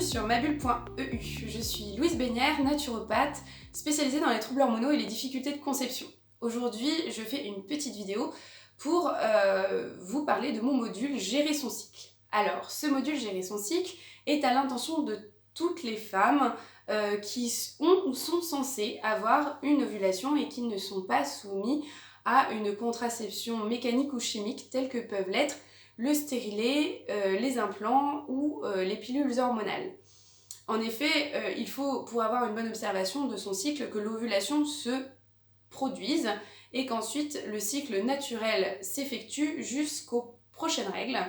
sur mabulle.eu. Je suis Louise Bénière, naturopathe, spécialisée dans les troubles hormonaux et les difficultés de conception. Aujourd'hui, je fais une petite vidéo pour vous parler de mon module Gérer son cycle. Alors, ce module Gérer son cycle est à l'intention de toutes les femmes qui ont ou sont censées avoir une ovulation et qui ne sont pas soumises à une contraception mécanique ou chimique telle que peuvent l'être le stérilet, les implants ou les pilules hormonales. En effet, il faut, pour avoir une bonne observation de son cycle, que l'ovulation se produise et qu'ensuite le cycle naturel s'effectue jusqu'aux prochaines règles.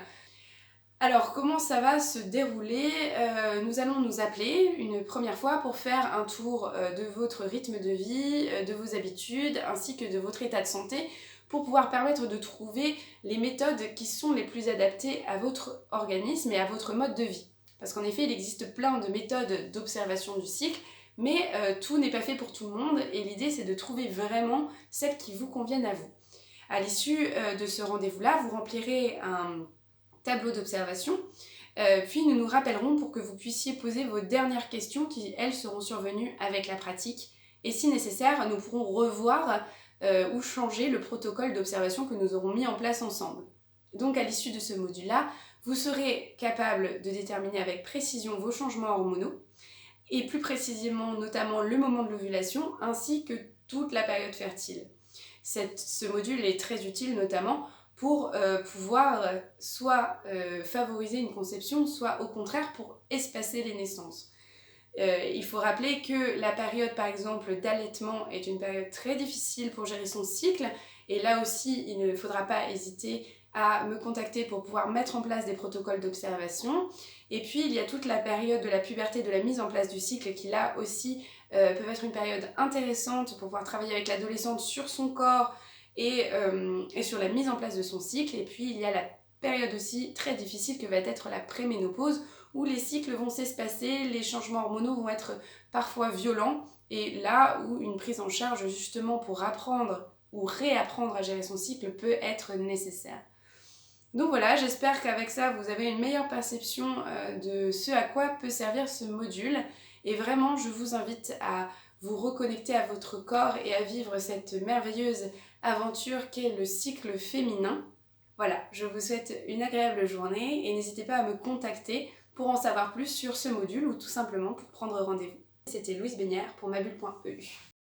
Alors, comment ça va se dérouler? Nous allons nous appeler une première fois pour faire un tour de votre rythme de vie, de vos habitudes, ainsi que de votre état de santé, pour pouvoir permettre de trouver les méthodes qui sont les plus adaptées à votre organisme et à votre mode de vie. Parce qu'en effet, il existe plein de méthodes d'observation du cycle, mais tout n'est pas fait pour tout le monde, et l'idée c'est de trouver vraiment celles qui vous conviennent à vous. À l'issue de ce rendez-vous-là, vous remplirez un tableau d'observation, puis nous nous rappellerons pour que vous puissiez poser vos dernières questions qui, elles, seront survenues avec la pratique. Et si nécessaire, nous pourrons revoir ou changer le protocole d'observation que nous aurons mis en place ensemble. Donc à l'issue de ce module-là, vous serez capable de déterminer avec précision vos changements hormonaux, et plus précisément notamment le moment de l'ovulation, ainsi que toute la période fertile. Ce module est très utile notamment pour pouvoir soit favoriser une conception, soit au contraire pour espacer les naissances. Il faut rappeler que la période par exemple d'allaitement est une période très difficile pour gérer son cycle, et là aussi il ne faudra pas hésiter à me contacter pour pouvoir mettre en place des protocoles d'observation. Et puis il y a toute la période de la puberté, de la mise en place du cycle, qui là aussi peut être une période intéressante pour pouvoir travailler avec l'adolescente sur son corps et sur la mise en place de son cycle. Et puis il y a la période aussi très difficile que va être la préménopause, où les cycles vont s'espacer, les changements hormonaux vont être parfois violents, et là où une prise en charge justement pour apprendre ou réapprendre à gérer son cycle peut être nécessaire. Donc voilà, j'espère qu'avec ça vous avez une meilleure perception de ce à quoi peut servir ce module, et vraiment je vous invite à vous reconnecter à votre corps et à vivre cette merveilleuse aventure qu'est le cycle féminin. Voilà, je vous souhaite une agréable journée et n'hésitez pas à me contacter pour en savoir plus sur ce module ou tout simplement pour prendre rendez-vous. C'était Louise Bénière pour mabulle.eu.